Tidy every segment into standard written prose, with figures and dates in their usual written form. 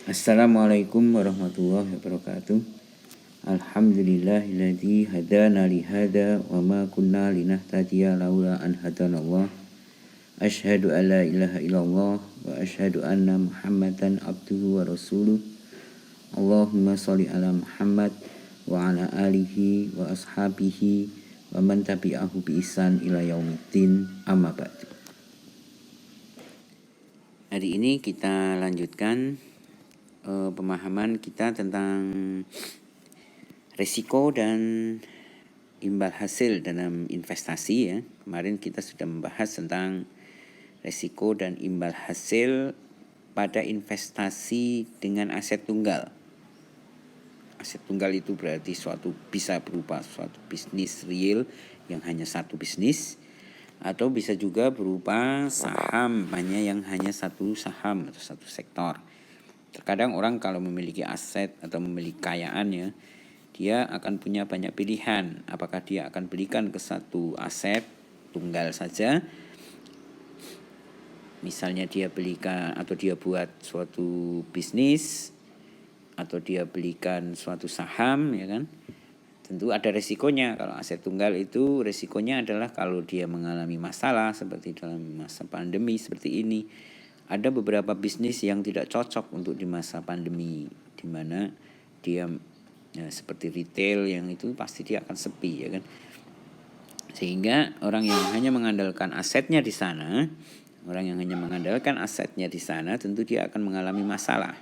Assalamualaikum warahmatullahi wabarakatuh. Alhamdulillahilladzi hadana li hada wa ma kunna linahtadiya laula an hadanallah. Asyhadu an la ilaha illallah wa asyhadu anna Muhammadan abduhu wa rasuluh. Allahumma shalli ala Muhammad wa ala alihi wa ashabihi wa man tabi'ahu bi ihsan ila yaumiddin, amma ba'du. Hari ini kita lanjutkan pemahaman kita tentang risiko dan imbal hasil dalam investasi ya. Kemarin kita sudah membahas tentang risiko dan imbal hasil pada investasi dengan aset tunggal. Aset tunggal itu berarti bisa berupa suatu bisnis real yang hanya satu bisnis, atau bisa juga berupa saham yang hanya satu saham atau satu sektor. Terkadang orang kalau memiliki aset atau memiliki kekayaannya, dia akan punya banyak pilihan. Apakah dia akan belikan ke satu aset tunggal saja, misalnya dia belikan atau dia buat suatu bisnis, atau dia belikan suatu saham, ya kan? Tentu ada resikonya. Kalau aset tunggal itu resikonya adalah kalau dia mengalami masalah seperti dalam masa pandemi seperti ini. Ada beberapa bisnis yang tidak cocok untuk di masa pandemi, di mana dia seperti retail yang itu pasti dia akan sepi, ya kan? Sehingga orang yang hanya mengandalkan asetnya di sana, tentu dia akan mengalami masalah.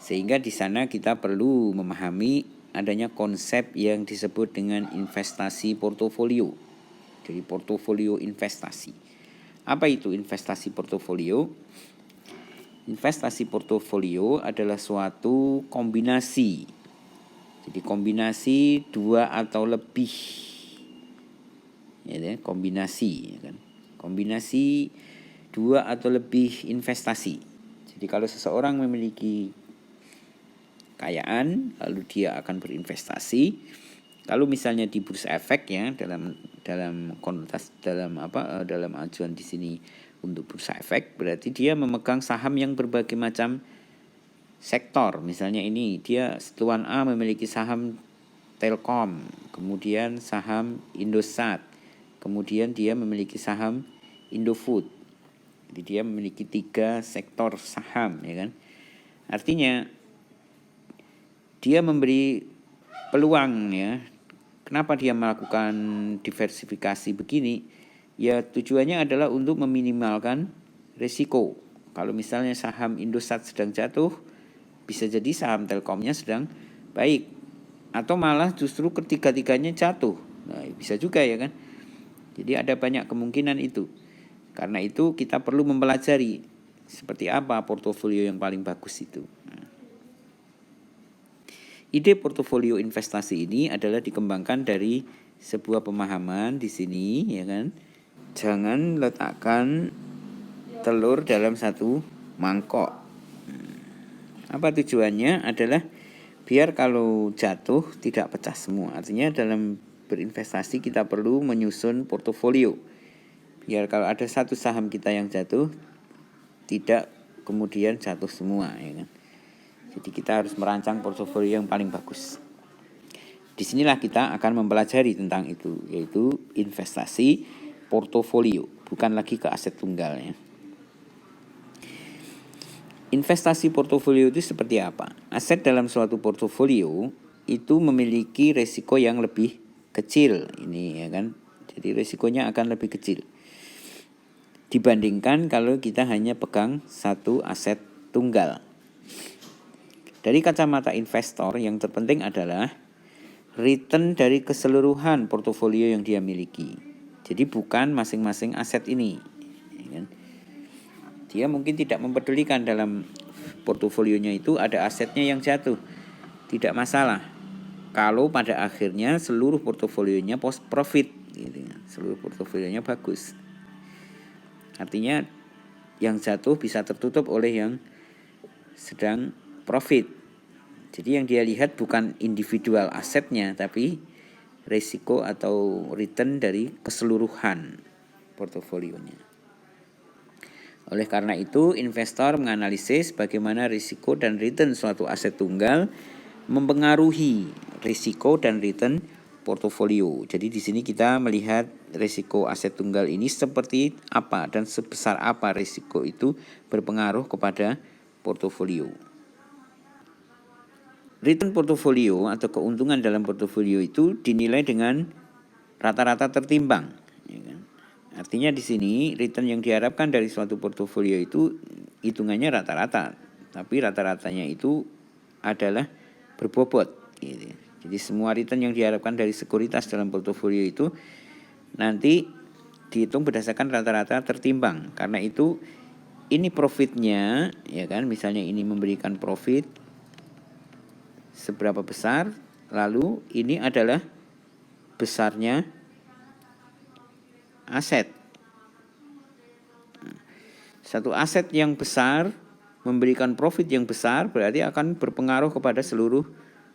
Sehingga di sana kita perlu memahami adanya konsep yang disebut dengan investasi portofolio. Jadi portofolio investasi. Apa itu investasi portofolio? Investasi portofolio adalah suatu kombinasi. Jadi kombinasi dua atau lebih, ya, kombinasi, ya kan? Kombinasi dua atau lebih investasi. Jadi kalau seseorang memiliki kekayaan, lalu dia akan berinvestasi. Kalau misalnya di bursa efek ya, dalam acuan di sini untuk bursa efek, berarti dia memegang saham yang berbagai macam sektor. Misalnya ini dia Tuan A memiliki saham Telkom, kemudian saham Indosat, kemudian dia memiliki saham Indofood. Jadi dia memiliki 3 sektor saham, ya kan? Artinya dia memberi peluang, ya. Kenapa dia melakukan diversifikasi begini? Ya tujuannya adalah untuk meminimalkan risiko. Kalau misalnya saham Indosat sedang jatuh, bisa jadi saham Telkomnya sedang baik, atau malah justru ketiga-tiganya jatuh. Nah, bisa juga, ya kan? Jadi ada banyak kemungkinan itu. Karena itu kita perlu mempelajari seperti apa portofolio yang paling bagus itu. Ide portofolio investasi ini adalah dikembangkan dari sebuah pemahaman di sini, ya kan? Jangan letakkan telur dalam satu mangkok. Apa tujuannya? Adalah biar kalau jatuh tidak pecah semua. Artinya dalam berinvestasi kita perlu menyusun portofolio. Biar kalau ada satu saham kita yang jatuh, tidak kemudian jatuh semua, ya kan? Jadi kita harus merancang portofolio yang paling bagus. Disinilah kita akan mempelajari tentang itu, yaitu investasi portofolio, bukan lagi ke aset tunggalnya. Investasi portofolio itu seperti apa? Aset dalam suatu portofolio itu memiliki resiko yang lebih kecil, ini, ya kan? Jadi resikonya akan lebih kecil dibandingkan kalau kita hanya pegang satu aset tunggal. Dari kacamata investor, yang terpenting adalah return dari keseluruhan portofolio yang dia miliki. Jadi bukan masing-masing aset ini, ya kan? Dia mungkin tidak mempedulikan dalam portofolionya itu ada asetnya yang jatuh, tidak masalah. Kalau pada akhirnya seluruh portofolionya post profit, gitu, seluruh portofolionya bagus. Artinya yang jatuh bisa tertutup oleh yang sedang profit. Jadi yang dia lihat bukan individual asetnya, tapi risiko atau return dari keseluruhan portofolionya. Oleh karena itu, investor menganalisis bagaimana risiko dan return suatu aset tunggal mempengaruhi risiko dan return portofolio. Jadi di sini kita melihat risiko aset tunggal ini seperti apa dan sebesar apa risiko itu berpengaruh kepada portofolio. Return portofolio atau keuntungan dalam portofolio itu dinilai dengan rata-rata tertimbang. Ya kan? Artinya di sini return yang diharapkan dari suatu portofolio itu hitungannya rata-rata, tapi rata-ratanya itu adalah berbobot. Gitu. Jadi semua return yang diharapkan dari sekuritas dalam portofolio itu nanti dihitung berdasarkan rata-rata tertimbang. Karena itu ini profitnya, ya kan? Misalnya ini memberikan profit seberapa besar, lalu ini adalah besarnya aset. Satu aset yang besar memberikan profit yang besar berarti akan berpengaruh kepada seluruh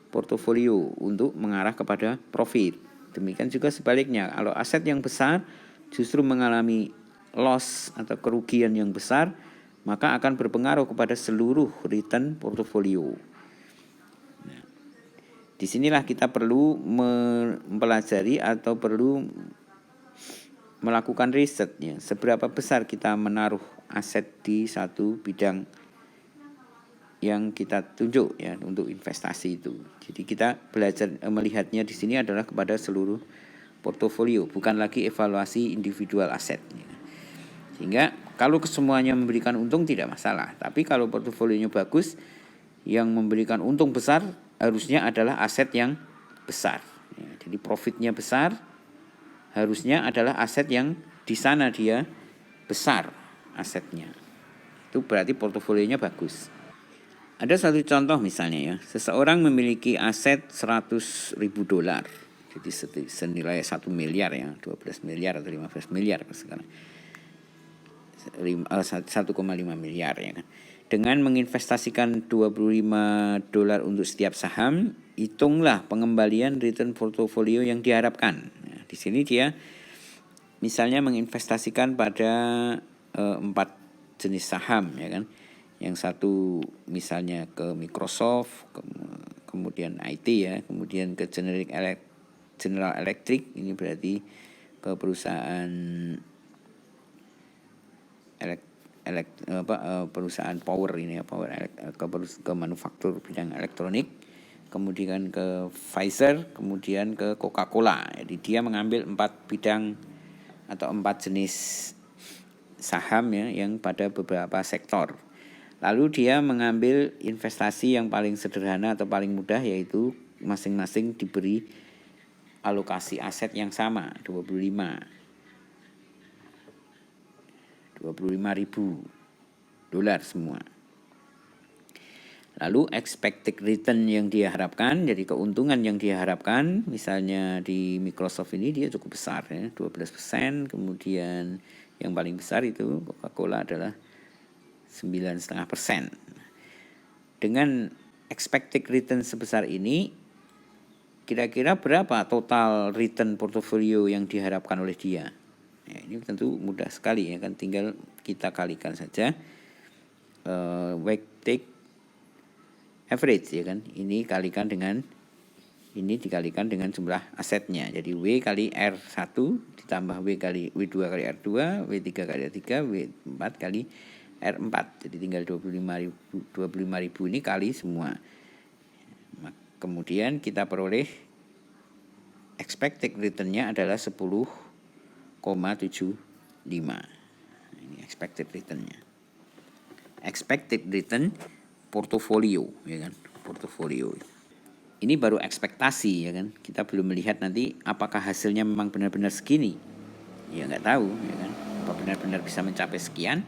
portofolio untuk mengarah kepada profit. Demikian juga sebaliknya, kalau aset yang besar justru mengalami loss atau kerugian yang besar, maka akan berpengaruh kepada seluruh return portofolio. Disinilah kita perlu mempelajari atau perlu melakukan risetnya. Seberapa besar kita menaruh aset di satu bidang yang kita tunjuk ya untuk investasi itu. Jadi kita belajar melihatnya di sini adalah kepada seluruh portofolio, bukan lagi evaluasi individual asetnya. Sehingga kalau kesemuanya memberikan untung tidak masalah, tapi kalau portofolionya bagus, yang memberikan untung besar harusnya adalah aset yang besar. Ya, jadi profitnya besar, harusnya adalah aset yang di sana dia besar asetnya. Itu berarti portofolionya bagus. Ada satu contoh misalnya ya, seseorang memiliki aset 100 ribu dolar. Jadi senilai 1 miliar ya, 12 miliar atau 15 miliar sekarang. 1,5 miliar ya kan. Dengan menginvestasikan 25 dolar untuk setiap saham, hitunglah pengembalian return portofolio yang diharapkan. Nah, di sini dia misalnya menginvestasikan pada 4 jenis saham ya kan. Yang satu misalnya ke Microsoft, kemudian IT ya, kemudian ke General Electric, ini berarti ke perusahaan perusahaan power ini ya, ke manufaktur bidang elektronik, kemudian ke Pfizer, kemudian ke Coca-Cola. Jadi dia mengambil 4 bidang atau 4 jenis saham ya yang pada beberapa sektor. Lalu dia mengambil investasi yang paling sederhana atau paling mudah, yaitu masing-masing diberi alokasi aset yang sama, 25.000 dolar semua. Lalu expected return yang dia harapkan, jadi keuntungan yang dia harapkan, misalnya di Microsoft ini dia cukup besar ya, 12%, kemudian yang paling besar itu Coca-Cola adalah 9,5%. Dengan expected return sebesar ini, kira-kira berapa total return portofolio yang diharapkan oleh dia? Ya, ini tentu mudah sekali ya kan, tinggal kita kalikan saja weighted average ya kan. Ini dikalikan dengan jumlah asetnya. Jadi W kali R1 ditambah W2 kali R2, W3 kali R3, W4 kali R4. Jadi tinggal 25.000 ini kali semua. Kemudian kita peroleh expected return-nya adalah 10,75. Ini expected return-nya. Expected return portofolio ya kan, portofolio. Ini baru ekspektasi ya kan. Kita belum melihat nanti apakah hasilnya memang benar-benar segini. Ya nggak tahu ya kan. Apa benar-benar bisa mencapai sekian.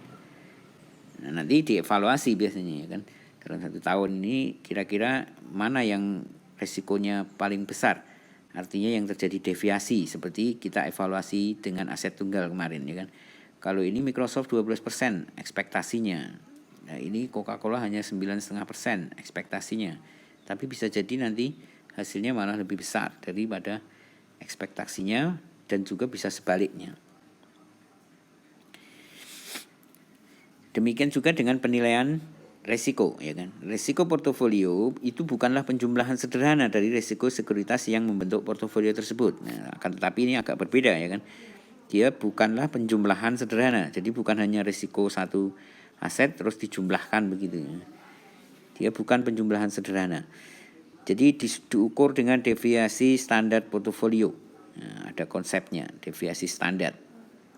Nah, nanti dievaluasi biasanya ya kan. Dalam 1 tahun ini kira-kira mana yang resikonya paling besar. Artinya yang terjadi deviasi seperti kita evaluasi dengan aset tunggal kemarin ya kan. Kalau ini Microsoft 12% ekspektasinya. Nah, ini Coca-Cola hanya 9,5% ekspektasinya. Tapi bisa jadi nanti hasilnya malah lebih besar daripada ekspektasinya dan juga bisa sebaliknya. Demikian juga dengan penilaian resiko, ya kan. Resiko portofolio itu bukanlah penjumlahan sederhana dari resiko sekuritas yang membentuk portofolio tersebut. Nah, akan tetapi ini agak berbeda, ya kan. Dia bukanlah penjumlahan sederhana. Jadi bukan hanya resiko satu aset terus dijumlahkan begitu. Dia bukan penjumlahan sederhana. Jadi diukur dengan deviasi standar portofolio. Nah, ada konsepnya, deviasi standar.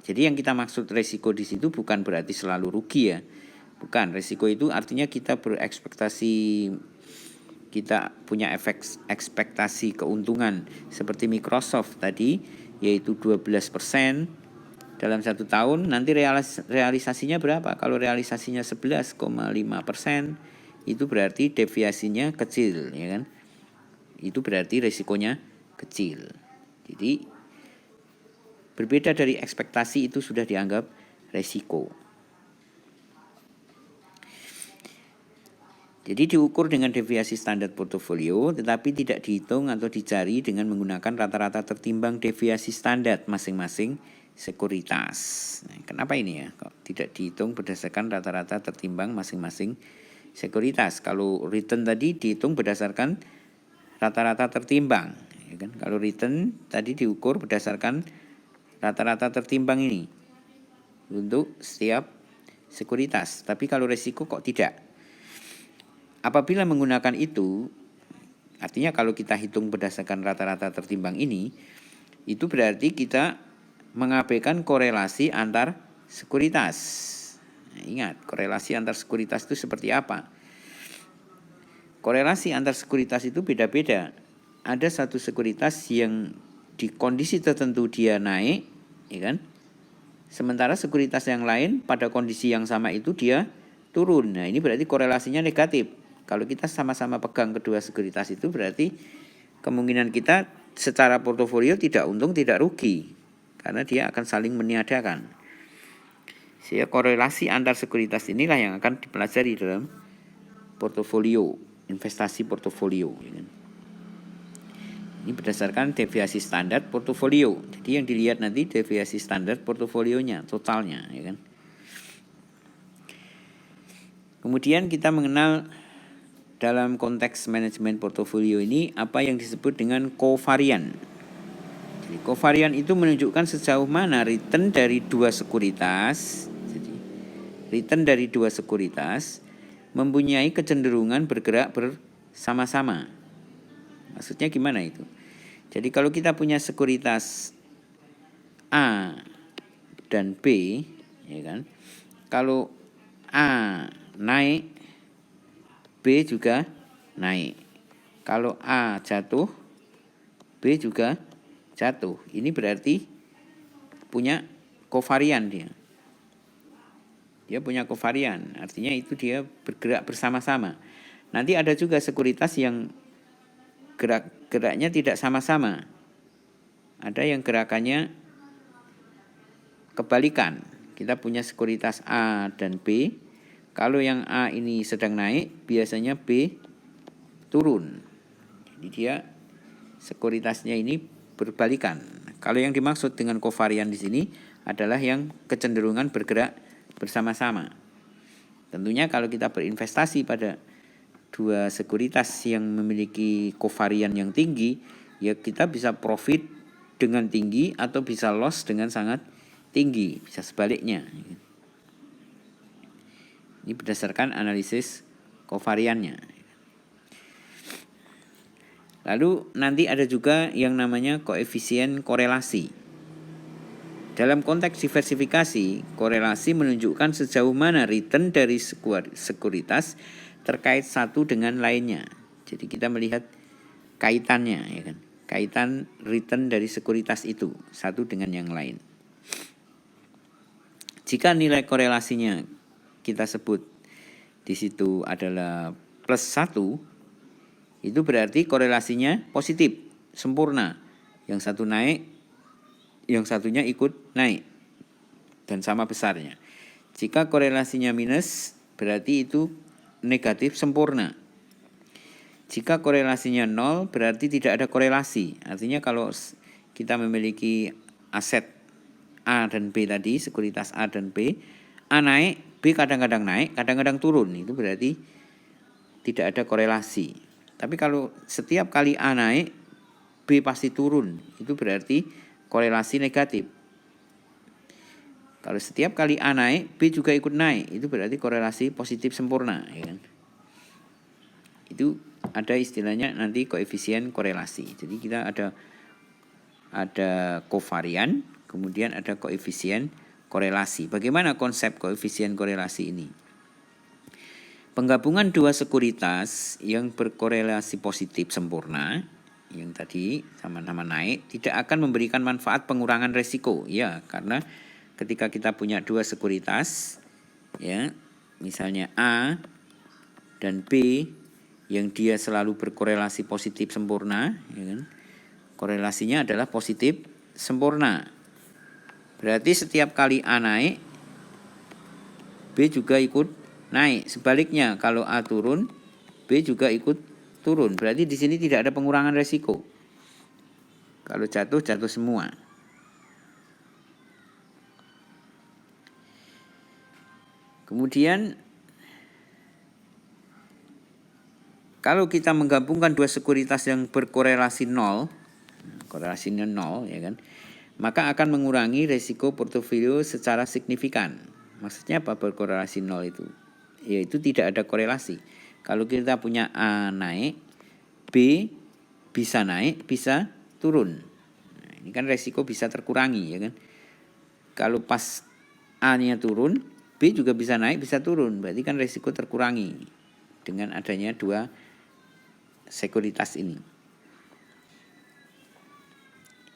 Jadi yang kita maksud resiko di situ bukan berarti selalu rugi ya. Bukan, resiko itu artinya kita berekspektasi, kita punya ekspektasi keuntungan seperti Microsoft tadi, yaitu 12% dalam 1 tahun. Nanti realisasinya berapa? Kalau realisasinya 11,5%, itu berarti deviasinya kecil, ya kan? Itu berarti resikonya kecil. Jadi berbeda dari ekspektasi itu sudah dianggap resiko. Jadi diukur dengan deviasi standar portofolio, tetapi tidak dihitung atau dicari dengan menggunakan rata-rata tertimbang deviasi standar masing-masing sekuritas. Nah, kenapa ini ya? Kok tidak dihitung berdasarkan rata-rata tertimbang masing-masing sekuritas? Kalau return tadi dihitung berdasarkan rata-rata tertimbang, ya kan? Kalau return tadi diukur berdasarkan rata-rata tertimbang ini untuk setiap sekuritas. Tapi kalau resiko kok tidak? Apabila menggunakan itu, artinya kalau kita hitung berdasarkan rata-rata tertimbang ini, itu berarti kita mengabaikan korelasi antar sekuritas. Nah, ingat, korelasi antar sekuritas itu seperti apa? Korelasi antar sekuritas itu beda-beda. Ada satu sekuritas yang di kondisi tertentu dia naik, ya kan? Sementara sekuritas yang lain pada kondisi yang sama itu dia turun. Nah, ini berarti korelasinya negatif. Kalau kita sama-sama pegang kedua sekuritas itu berarti kemungkinan kita secara portofolio tidak untung tidak rugi. Karena dia akan saling meniadakan. Sehingga korelasi antar sekuritas inilah yang akan dipelajari dalam portofolio, investasi portofolio. Ini berdasarkan deviasi standar portofolio. Jadi yang dilihat nanti deviasi standar portofolionya, totalnya, ya kan. Kemudian kita mengenal dalam konteks manajemen portofolio ini apa yang disebut dengan kovarian. Jadi kovarian itu menunjukkan sejauh mana return dari dua sekuritas. Jadi return dari dua sekuritas mempunyai kecenderungan bergerak bersama-sama. Maksudnya gimana itu? Jadi kalau kita punya sekuritas A dan B, ya kan? Kalau A naik, B juga naik. Kalau A jatuh, B juga jatuh. Ini berarti punya kovarian dia. Dia punya kovarian, artinya itu dia bergerak bersama-sama. Nanti ada juga sekuritas yang geraknya tidak sama-sama. Ada yang gerakannya kebalikan. Kita punya sekuritas A dan B. Kalau yang A ini sedang naik, biasanya B turun. Jadi dia sekuritasnya ini berbalikan. Kalau yang dimaksud dengan kovarian di sini adalah yang kecenderungan bergerak bersama-sama. Tentunya kalau kita berinvestasi pada dua sekuritas yang memiliki kovarian yang tinggi, ya kita bisa profit dengan tinggi atau bisa loss dengan sangat tinggi, bisa sebaliknya. Ini berdasarkan analisis kovariannya. Lalu nanti ada juga yang namanya koefisien korelasi. Dalam konteks diversifikasi, korelasi menunjukkan sejauh mana return dari sekuritas terkait satu dengan lainnya. Jadi kita melihat kaitannya, ya kan? Kaitan return dari sekuritas itu satu dengan yang lain. Jika nilai korelasinya kita sebut di situ adalah +1, itu berarti korelasinya positif, sempurna. Yang satu naik, yang satunya ikut naik dan sama besarnya. Jika korelasinya minus, berarti itu negatif sempurna. Jika korelasinya 0, berarti tidak ada korelasi. Artinya kalau kita memiliki aset A dan B tadi, sekuritas A dan B, A naik, B kadang-kadang naik, kadang-kadang turun. Itu berarti tidak ada korelasi. Tapi kalau setiap kali A naik, B pasti turun. Itu berarti korelasi negatif. Kalau setiap kali A naik, B juga ikut naik. Itu berarti korelasi positif sempurna. Ya kan? Itu ada istilahnya nanti koefisien korelasi. Jadi kita ada kovarian, kemudian ada koefisien korelasi. Bagaimana konsep koefisien korelasi ini? Penggabungan dua sekuritas yang berkorelasi positif sempurna, yang tadi sama-sama naik, tidak akan memberikan manfaat pengurangan resiko. Ya, karena ketika kita punya dua sekuritas, ya, misalnya A dan B, yang dia selalu berkorelasi positif sempurna, ya kan? Korelasinya adalah positif sempurna. Berarti setiap kali A naik, B juga ikut naik. Sebaliknya, kalau A turun, B juga ikut turun. Berarti di sini tidak ada pengurangan resiko. Kalau jatuh, jatuh semua. Kemudian, kalau kita menggabungkan dua sekuritas yang berkorelasi nol, korelasinya nol, ya kan, maka akan mengurangi resiko portofolio secara signifikan. Maksudnya apa berkorelasi nol itu? Yaitu tidak ada korelasi. Kalau kita punya A naik, B bisa naik, bisa turun. Nah, ini kan resiko bisa terkurangi, ya kan? Kalau pas A-nya turun, B juga bisa naik, bisa turun. Berarti kan resiko terkurangi dengan adanya dua sekuritas ini.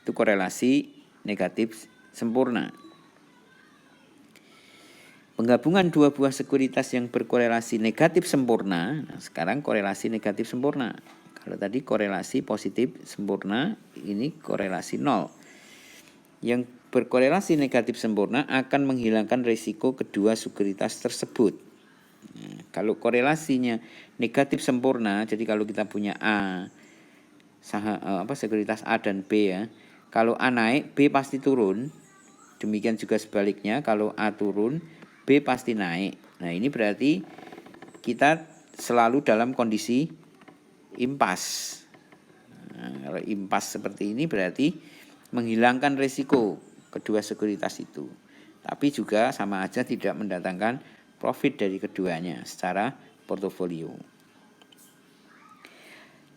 Itu korelasi negatif sempurna. Penggabungan dua buah sekuritas yang berkorelasi negatif sempurna. Nah, sekarang korelasi negatif sempurna. Kalau tadi korelasi positif sempurna, ini korelasi nol. Yang berkorelasi negatif sempurna akan menghilangkan risiko kedua sekuritas tersebut. Nah, kalau korelasinya negatif sempurna, jadi kalau kita punya A, sekuritas A dan B, ya, kalau A naik, B pasti turun. Demikian juga sebaliknya, kalau A turun, B pasti naik. Nah, ini berarti kita selalu dalam kondisi impas. Nah, kalau impas seperti ini berarti menghilangkan risiko kedua sekuritas itu. Tapi juga sama aja tidak mendatangkan profit dari keduanya secara portofolio.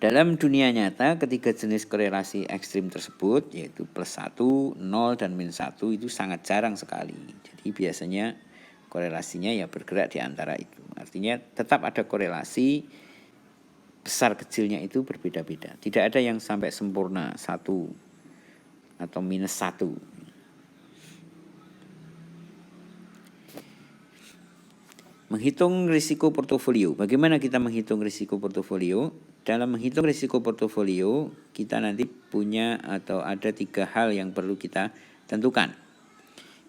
Dalam dunia nyata, ketiga jenis korelasi ekstrim tersebut, yaitu +1, 0, dan -1, itu sangat jarang sekali. Jadi biasanya korelasinya ya bergerak di antara itu. Artinya tetap ada korelasi, besar kecilnya itu berbeda-beda. Tidak ada yang sampai sempurna 1 atau -1. Menghitung risiko portofolio. Bagaimana kita menghitung risiko portofolio? Dalam menghitung risiko portofolio, kita nanti punya atau ada 3 hal yang perlu kita tentukan.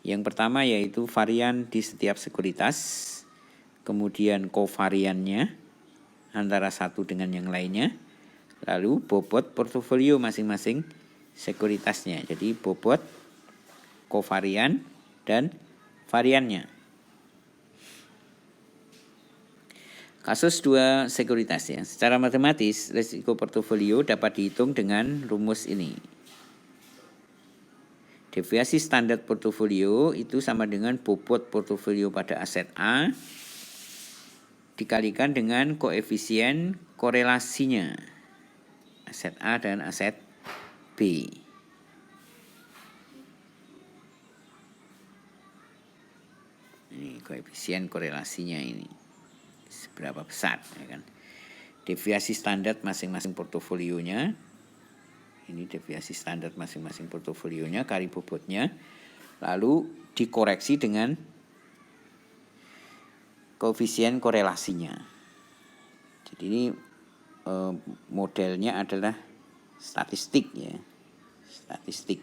Yang pertama yaitu varian di setiap sekuritas, kemudian kovariannya antara satu dengan yang lainnya, lalu bobot portofolio masing-masing sekuritasnya. Jadi bobot, kovarian, dan variannya. Kasus dua sekuritas, ya. Secara matematis, risiko portofolio dapat dihitung dengan rumus ini. Deviasi standar portofolio itu sama dengan bobot portofolio pada aset A dikalikan dengan koefisien korelasinya aset A dan aset B. Ini koefisien korelasinya ini. Seberapa besar, ya kan? Deviasi standar masing-masing portofolionya. Ini deviasi standar masing-masing portofolionya, kali bobotnya. Lalu dikoreksi dengan koefisien korelasinya. Jadi ini modelnya adalah statistik, ya. Statistik.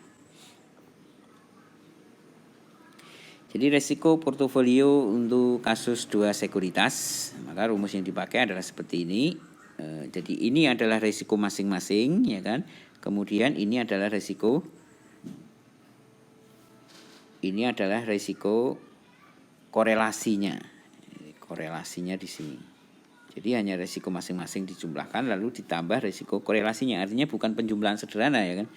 Jadi resiko portofolio untuk kasus dua sekuritas, maka rumus yang dipakai adalah seperti ini. Jadi ini adalah resiko masing-masing, ya kan? Kemudian ini adalah resiko korelasinya. Korelasinya di sini. Jadi hanya risiko masing-masing dijumlahkan lalu ditambah risiko korelasinya. Artinya bukan penjumlahan sederhana ya kan.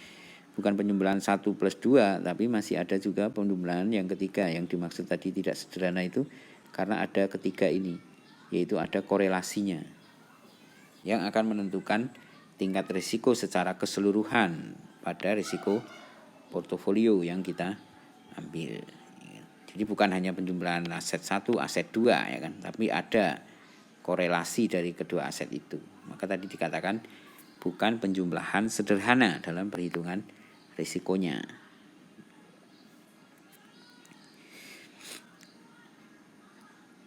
Bukan penjumlahan 1 plus 2, tapi masih ada juga penjumlahan yang ketiga. Yang dimaksud tadi tidak sederhana itu karena ada ketiga ini, yaitu ada korelasinya yang akan menentukan tingkat risiko secara keseluruhan pada risiko portofolio yang kita ambil. Jadi bukan hanya penjumlahan aset 1, aset 2 ya kan, tapi ada korelasi dari kedua aset itu. Maka tadi dikatakan bukan penjumlahan sederhana dalam perhitungan risikonya.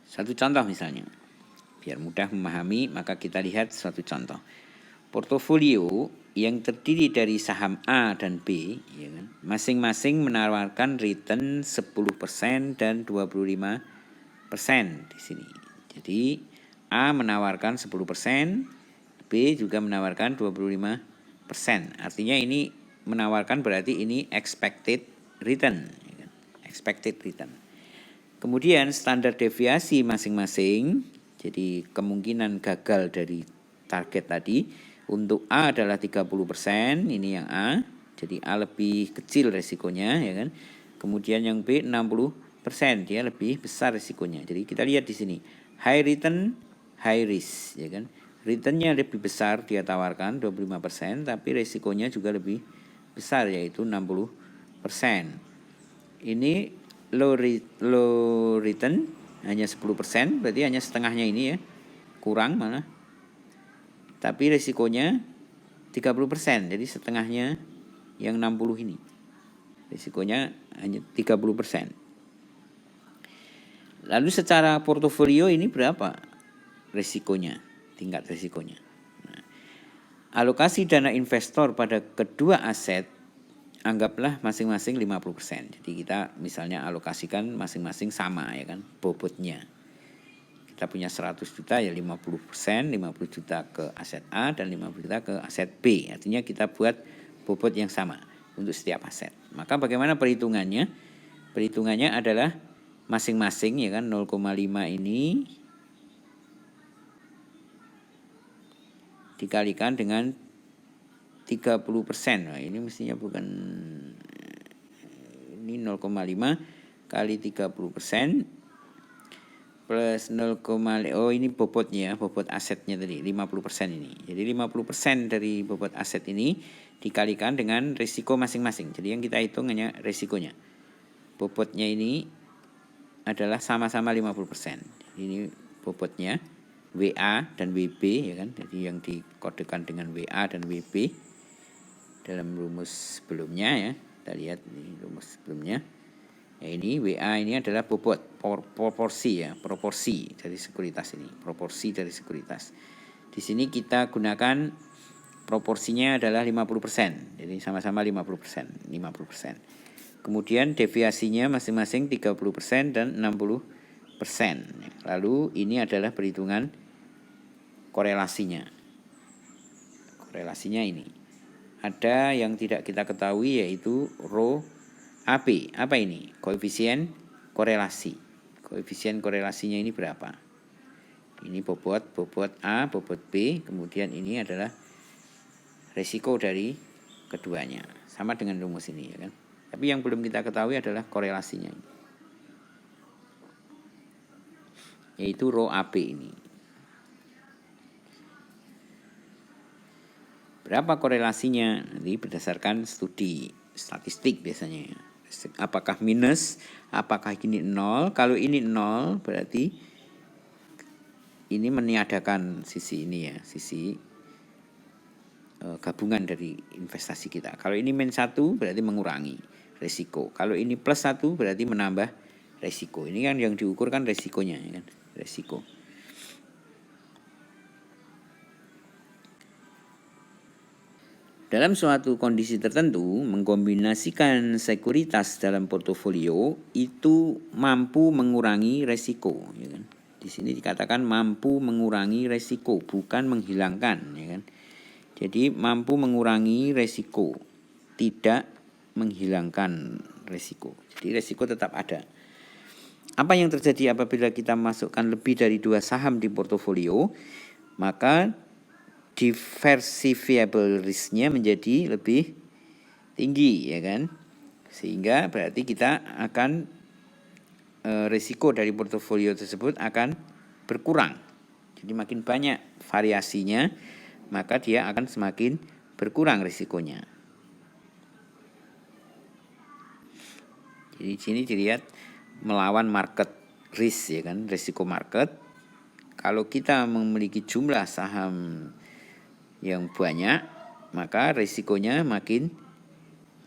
Satu contoh misalnya, biar mudah memahami, maka kita lihat suatu contoh. Portofolio yang terdiri dari saham A dan B, ya kan, masing-masing menawarkan return 10% dan 25% di sini. Jadi A menawarkan 10%, B juga menawarkan 25%. Artinya ini menawarkan berarti ini expected return, ya kan? Expected return. Kemudian standar deviasi masing-masing, jadi kemungkinan gagal dari target tadi untuk A adalah 30%, ini yang A. Jadi A lebih kecil resikonya ya kan. Kemudian yang B 60%, dia lebih besar resikonya. Jadi kita lihat di sini, high return, high risk ya kan. Returnnya lebih besar dia tawarkan 25%, tapi resikonya juga lebih besar yaitu 60%. Ini low return hanya 10%, berarti hanya setengahnya ini ya. Kurang malah. Tapi resikonya 30%, jadi setengahnya yang 60 ini. Risikonya hanya 30%. Lalu secara portofolio ini berapa risikonya, tingkat risikonya? Nah, alokasi dana investor pada kedua aset anggaplah masing-masing 50%. Jadi kita misalnya alokasikan masing-masing sama ya kan, bobotnya. Kita punya 100 juta ya 50%, 50 juta ke aset A dan 50 juta ke aset B. Artinya kita buat bobot yang sama untuk setiap aset. Maka bagaimana perhitungannya? Perhitungannya adalah masing-masing ya kan 0,5 ini dikalikan dengan 30%. Nah, ini mestinya bukan, ini 0,5 kali 30% plus 0, oh ini bobotnya, bobot asetnya tadi 50% ini. Jadi 50% dari bobot aset ini dikalikan dengan risiko masing-masing. Jadi yang kita hitung hanya risikonya. Bobotnya ini adalah sama-sama 50%. Ini bobotnya WA dan WB ya kan. Jadi yang dikodekan dengan WA dan WB dalam rumus sebelumnya ya. Kita lihat ini rumus sebelumnya. Ya, ini WA ini adalah bobot, proporsi ya, proporsi dari sekuritas ini, proporsi dari sekuritas. Di sini kita gunakan proporsinya adalah 50%. Jadi sama-sama 50%. Kemudian deviasinya masing-masing 30% dan 60%. Lalu ini adalah perhitungan korelasinya. Korelasinya ini. Ada yang tidak kita ketahui yaitu rho AB. Apa ini? Koefisien korelasi. Koefisien korelasinya ini berapa? Ini bobot A, bobot B, kemudian ini adalah resiko dari keduanya. Sama dengan rumus ini ya kan. Tapi yang belum kita ketahui adalah korelasinya ini. Yaitu rho AB ini. Berapa korelasinya? Nanti berdasarkan studi statistik biasanya. Apakah minus, apakah ini 0? Kalau ini 0 berarti ini meniadakan sisi ini ya, sisi gabungan dari investasi kita. Kalau ini min 1 berarti mengurangi risiko. Kalau ini plus 1 berarti menambah risiko. Ini kan yang diukur kan risikonya ya kan, risiko. Dalam suatu kondisi tertentu, mengkombinasikan sekuritas dalam portofolio itu mampu mengurangi resiko. Ya kan? Di sini dikatakan mampu mengurangi resiko, bukan menghilangkan. Ya kan? Jadi mampu mengurangi resiko, tidak menghilangkan resiko. Jadi resiko tetap ada. apa yang terjadi apabila kita masukkan lebih dari 2 saham di portofolio? Maka diversifiable risk-nya menjadi lebih tinggi, ya kan? Sehingga berarti kita akan risiko dari portofolio tersebut akan berkurang. Jadi makin banyak variasinya, maka dia akan semakin berkurang risikonya. Jadi di sini dilihat melawan market risk, ya kan, risiko market. Kalau kita memiliki jumlah saham yang banyak, maka risikonya makin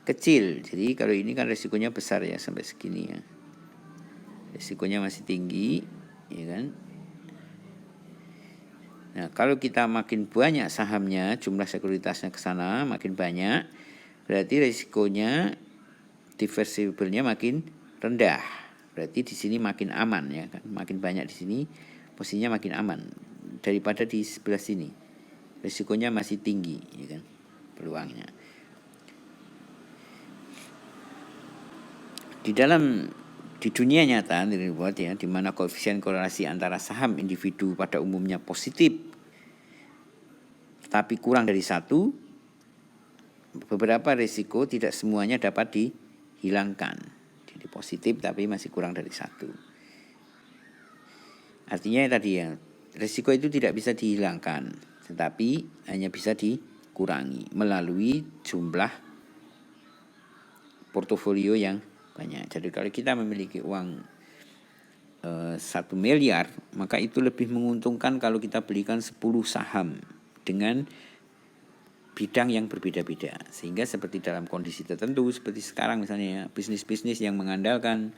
kecil. Jadi kalau ini kan risikonya besar ya, sampai segini ya. Risikonya masih tinggi, ya kan. Nah, kalau kita makin banyak sahamnya, jumlah sekuritasnya ke sana makin banyak, berarti risikonya diversifiable-nya makin rendah. Berarti di sini makin aman, ya kan. Makin banyak di sini posisinya makin aman daripada di sebelah sini. Risikonya masih tinggi, ya kan, peluangnya. Di dunia nyata ya, di mana koefisien korelasi antara saham individu pada umumnya positif tapi kurang dari 1, beberapa risiko tidak semuanya dapat dihilangkan. Jadi positif tapi masih kurang dari 1. Artinya tadi ya, risiko itu tidak bisa dihilangkan, tetapi hanya bisa dikurangi melalui jumlah portofolio yang banyak. Jadi kalau kita memiliki uang 1 miliar, maka itu lebih menguntungkan kalau kita belikan 10 saham dengan bidang yang berbeda-beda. Sehingga seperti dalam kondisi tertentu, seperti sekarang misalnya ya, bisnis-bisnis yang mengandalkan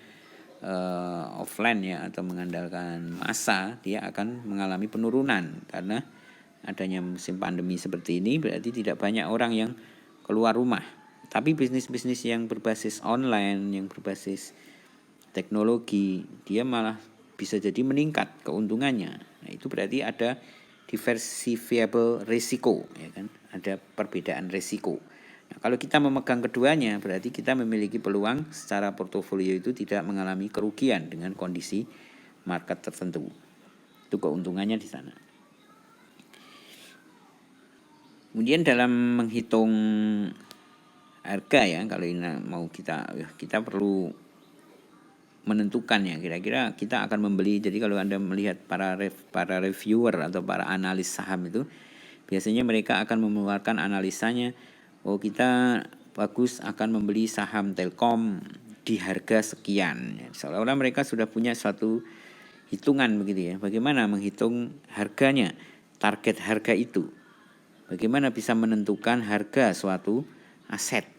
offline ya, atau mengandalkan massa, dia akan mengalami penurunan karena adanya musim pandemi seperti ini. Berarti tidak banyak orang yang keluar rumah. Tapi bisnis-bisnis yang berbasis online, yang berbasis teknologi, dia malah bisa jadi meningkat keuntungannya. Nah, itu berarti ada diversifiable risiko, ya kan? Ada perbedaan risiko. Nah, kalau kita memegang keduanya, berarti kita memiliki peluang secara portofolio itu tidak mengalami kerugian dengan kondisi market tertentu. Itu keuntungannya di sana. Kemudian dalam menghitung harga ya, kalau ini mau kita perlu menentukan ya, kira-kira kita akan membeli. Jadi kalau Anda melihat para reviewer atau para analis saham itu, biasanya mereka akan mengeluarkan analisanya, kita bagus akan membeli saham Telkom di harga sekian. Seolah-olah mereka sudah punya suatu hitungan begitu ya. Bagaimana menghitung harganya, target harga itu. Bagaimana bisa menentukan harga suatu aset.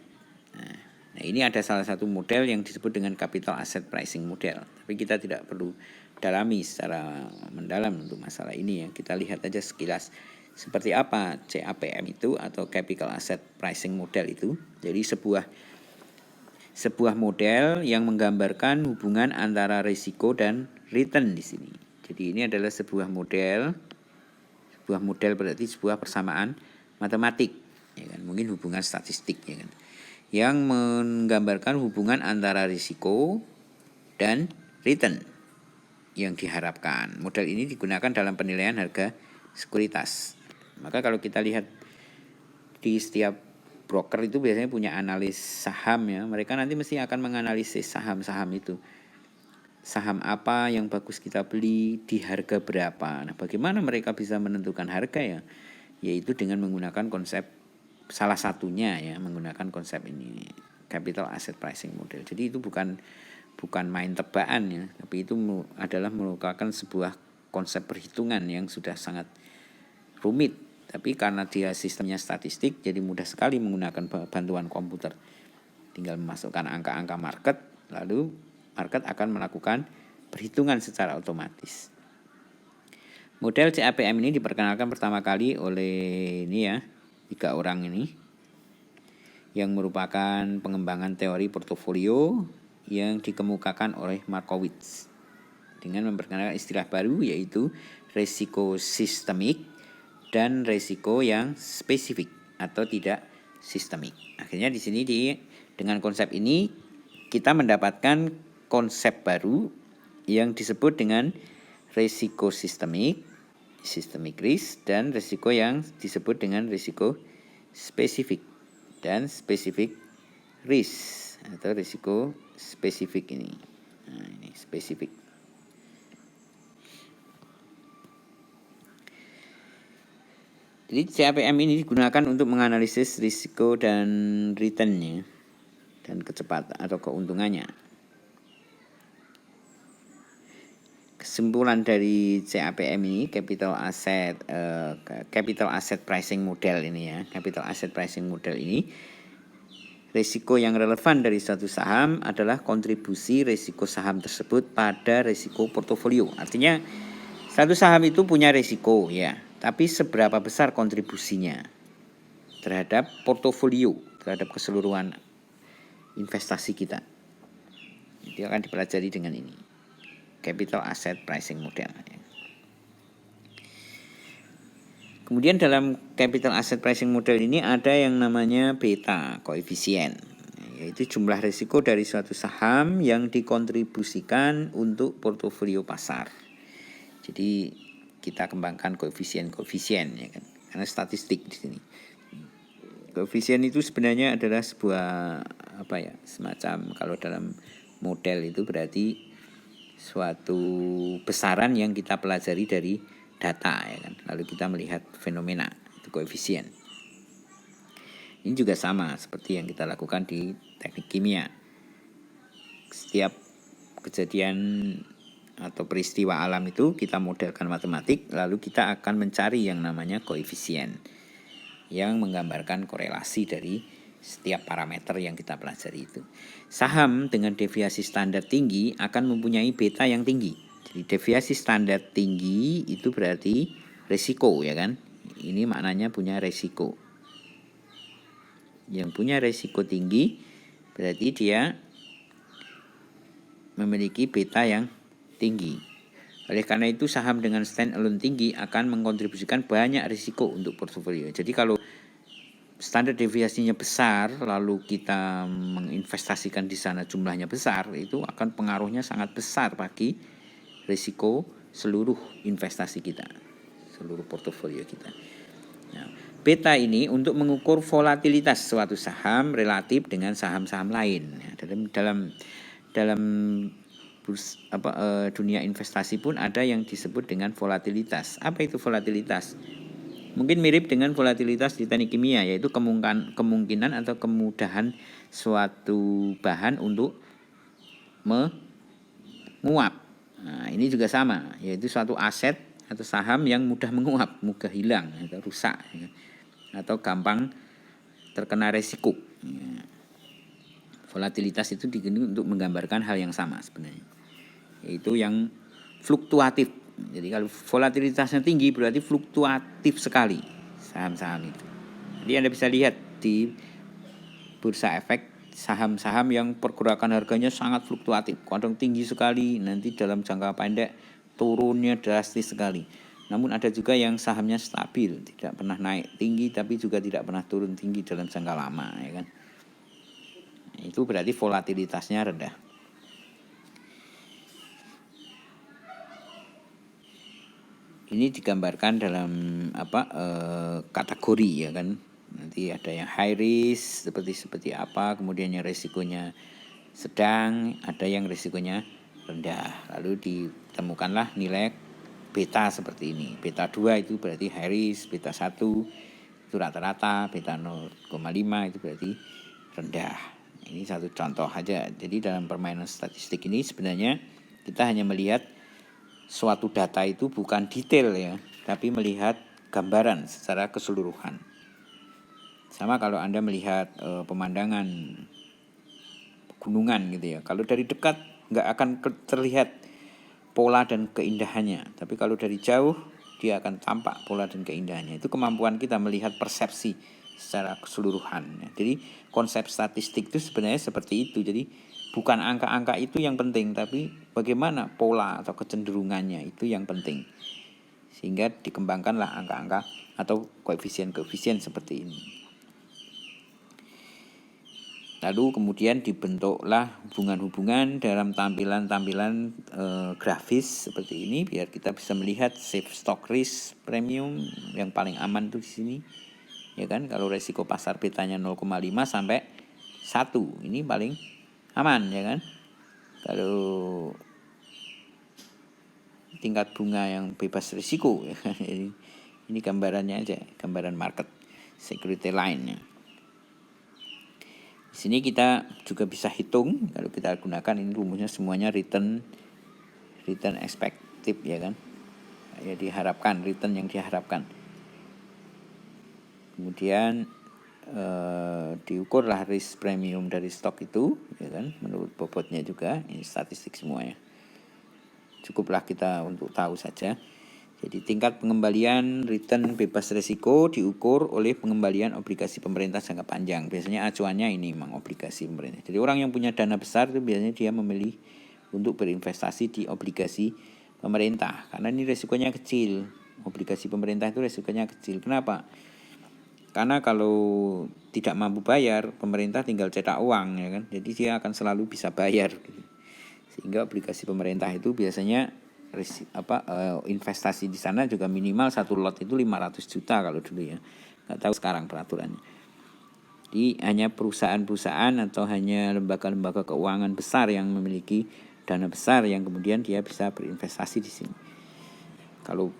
Nah, ini ada salah satu model yang disebut dengan capital asset pricing model. Tapi kita tidak perlu dalami secara mendalam untuk masalah ini ya. Kita lihat aja sekilas seperti apa CAPM itu atau capital asset pricing model itu. Jadi sebuah model yang menggambarkan hubungan antara risiko dan return di sini. Jadi ini adalah sebuah model berarti sebuah persamaan matematik, ya kan? Mungkin hubungan statistik, ya kan? Yang menggambarkan hubungan antara risiko dan return yang diharapkan. Model ini digunakan dalam penilaian harga sekuritas. Maka kalau kita lihat di setiap broker itu biasanya punya analis saham ya. Mereka nanti mesti akan menganalisis saham-saham itu. Saham apa yang bagus kita beli di harga berapa. Nah, bagaimana mereka bisa menentukan harga ya? Yaitu dengan menggunakan konsep, salah satunya ya, menggunakan konsep ini, capital asset pricing model. Jadi itu bukan main tebaan ya, tapi itu adalah merupakan sebuah konsep perhitungan yang sudah sangat rumit. Tapi karena dia sistemnya statistik, jadi mudah sekali menggunakan bantuan komputer. Tinggal memasukkan angka-angka market, lalu market akan melakukan perhitungan secara otomatis. Model CAPM ini diperkenalkan pertama kali oleh 3 orang ini, yang merupakan pengembangan teori portofolio yang dikemukakan oleh Markowitz dengan memperkenalkan istilah baru, yaitu risiko sistemik dan risiko yang spesifik atau tidak sistemik. Akhirnya di sini dengan konsep ini kita mendapatkan konsep baru yang disebut dengan risiko sistemik, systemic risk, dan risiko yang disebut dengan risiko spesifik dan specific risk atau risiko spesifik ini. Nah, ini spesifik. Jadi CAPM ini digunakan untuk menganalisis risiko dan return-nya dan kecepatan atau keuntungannya. Kesimpulan dari CAPM ini, capital asset pricing model ini ya, capital asset pricing model ini, risiko yang relevan dari suatu saham adalah kontribusi risiko saham tersebut pada risiko portofolio. Artinya satu saham itu punya risiko ya, tapi seberapa besar kontribusinya terhadap portofolio, terhadap keseluruhan investasi kita. Itu akan dipelajari dengan ini. Capital Asset Pricing Model. Kemudian dalam Capital Asset Pricing Model ini ada yang namanya beta koefisien, yaitu jumlah risiko dari suatu saham yang dikontribusikan untuk portofolio pasar. Jadi kita kembangkan koefisien ya kan, karena statistik di sini. Koefisien itu sebenarnya adalah sebuah semacam kalau dalam model itu berarti suatu besaran yang kita pelajari dari data ya kan. Lalu kita melihat fenomena, itu koefisien. Ini juga sama seperti yang kita lakukan di teknik kimia. Setiap kejadian atau peristiwa alam itu kita modelkan matematik, lalu kita akan mencari yang namanya koefisien yang menggambarkan korelasi dari setiap parameter yang kita pelajari itu. Saham dengan deviasi standar tinggi akan mempunyai beta yang tinggi. Jadi deviasi standar tinggi itu berarti risiko ya kan. Ini maknanya punya risiko. Yang punya risiko tinggi berarti dia memiliki beta yang tinggi. Oleh karena itu saham dengan stand alone tinggi akan mengkontribusikan banyak risiko untuk portofolio. Jadi kalau standar deviasinya besar, lalu kita menginvestasikan di sana jumlahnya besar, itu akan pengaruhnya sangat besar bagi risiko seluruh investasi kita, seluruh portofolio kita. Nah, beta ini untuk mengukur volatilitas suatu saham relatif dengan saham-saham lain. Dalam dunia investasi pun ada yang disebut dengan volatilitas. Apa itu volatilitas? Mungkin mirip dengan volatilitas di teknik kimia, yaitu kemungkinan atau kemudahan suatu bahan untuk menguap. Nah, ini juga sama, yaitu suatu aset atau saham yang mudah menguap, mudah hilang atau rusak, ya, atau gampang terkena resiko. Ya. Volatilitas itu digunakan untuk menggambarkan hal yang sama sebenarnya, yaitu yang fluktuatif. Jadi kalau volatilitasnya tinggi berarti fluktuatif sekali saham-saham itu. Jadi Anda bisa lihat di bursa efek saham-saham yang pergerakan harganya sangat fluktuatif, kadang tinggi sekali, nanti dalam jangka pendek turunnya drastis sekali. Namun ada juga yang sahamnya stabil, tidak pernah naik tinggi tapi juga tidak pernah turun tinggi dalam jangka lama, ya kan. Itu berarti volatilitasnya rendah. Ini digambarkan dalam kategori ya kan. Nanti ada yang high risk seperti apa, kemudian yang risikonya sedang, ada yang risikonya rendah. Lalu ditemukanlah nilai beta seperti ini. Beta 2 itu berarti high risk, beta 1 itu rata-rata, beta 0,5 itu berarti rendah. Ini satu contoh aja. Jadi dalam permainan statistik ini sebenarnya kita hanya melihat suatu data itu bukan detail ya, tapi melihat gambaran secara keseluruhan. Sama kalau Anda melihat pemandangan gunungan gitu ya. Kalau dari dekat nggak akan terlihat pola dan keindahannya, tapi kalau dari jauh dia akan tampak pola dan keindahannya. Itu kemampuan kita melihat persepsi secara keseluruhan. Jadi konsep statistik itu sebenarnya seperti itu. Jadi bukan angka-angka itu yang penting, tapi bagaimana pola atau kecenderungannya itu yang penting. Sehingga dikembangkanlah angka-angka atau koefisien-koefisien seperti ini. Lalu kemudian dibentuklah hubungan-hubungan dalam tampilan-tampilan grafis seperti ini biar kita bisa melihat safe stock risk premium yang paling aman tuh di sini. Ya kan, kalau resiko pasar betanya 0,5 sampai 1 ini paling aman ya kan. Kalau tingkat bunga yang bebas risiko ya kan. Ini gambarannya aja, gambaran market security line-nya. Di sini kita juga bisa hitung, kalau kita gunakan ini rumusnya semuanya return expected ya kan. Ya diharapkan, return yang diharapkan. Kemudian diukurlah risk premium dari stok itu ya kan, menurut bobotnya juga, ini statistik semuanya. Cukuplah kita untuk tahu saja. Jadi tingkat pengembalian return bebas risiko diukur oleh pengembalian obligasi pemerintah jangka panjang. Biasanya acuannya ini memang obligasi pemerintah. Jadi orang yang punya dana besar itu biasanya dia memilih untuk berinvestasi di obligasi pemerintah. Karena ini risikonya kecil. Obligasi pemerintah itu risikonya kecil. Kenapa? Karena kalau tidak mampu bayar, pemerintah tinggal cetak uang ya kan. Jadi dia akan selalu bisa bayar. Sehingga obligasi pemerintah itu biasanya investasi di sana juga minimal satu lot itu 500 juta kalau dulu ya. Nggak tahu sekarang peraturannya. Jadi hanya perusahaan-perusahaan atau hanya lembaga-lembaga keuangan besar yang memiliki dana besar yang kemudian dia bisa berinvestasi di sini. Kalau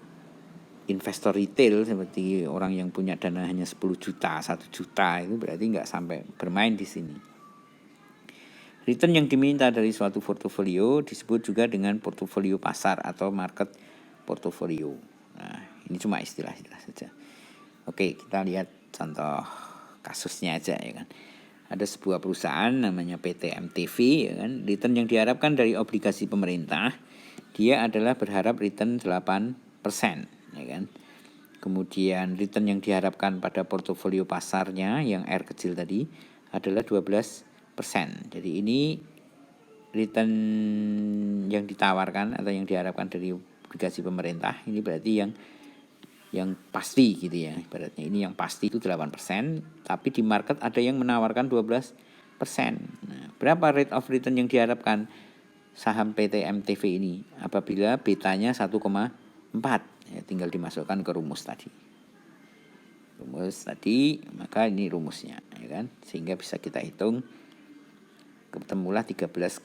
investor retail seperti orang yang punya dana hanya 10 juta, 1 juta itu berarti nggak sampai bermain di sini. Return yang diminta dari suatu portofolio disebut juga dengan portofolio pasar atau market portofolio. Nah, ini cuma istilah-istilah saja. Oke, kita lihat contoh kasusnya aja ya kan. Ada sebuah perusahaan namanya PT MTV ya kan. Return yang diharapkan dari obligasi pemerintah dia adalah berharap return 8% ya kan. Kemudian return yang diharapkan pada portofolio pasarnya yang R kecil tadi adalah 12%. Jadi ini return yang ditawarkan atau yang diharapkan dari obligasi pemerintah ini berarti yang pasti gitu ya. Ibaratnya ini yang pasti itu 8%, tapi di market ada yang menawarkan 12%. Nah, berapa rate of return yang diharapkan saham PT MTV ini apabila betanya 1,4? Ya, tinggal dimasukkan ke rumus tadi. Maka ini rumusnya ya kan. Sehingga bisa kita hitung ketemulah 13,6%.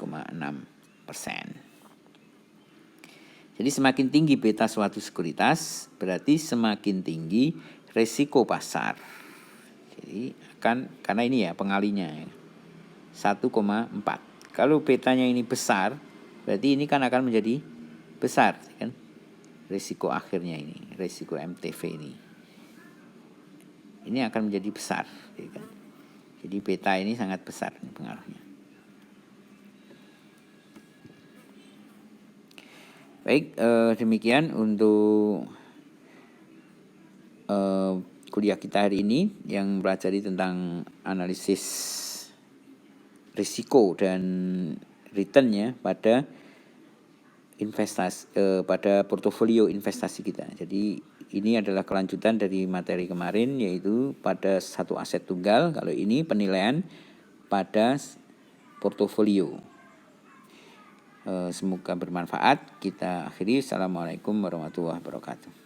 Jadi semakin tinggi beta suatu sekuritas berarti semakin tinggi resiko pasar. Jadi karena ini ya pengalinya ya, 1,4. Kalau betanya ini besar berarti ini kan akan menjadi besar kan. Resiko akhirnya ini, resiko MTV ini akan menjadi besar ya kan. Jadi beta ini sangat besar ini pengaruhnya. Baik, demikian untuk kuliah kita hari ini yang mempelajari tentang analisis risiko dan returnnya pada investasi pada portofolio investasi kita. Jadi ini adalah kelanjutan dari materi kemarin yaitu pada satu aset tunggal. Kalau ini penilaian pada portofolio. Semoga bermanfaat. Kita akhiri. Assalamualaikum warahmatullahi wabarakatuh.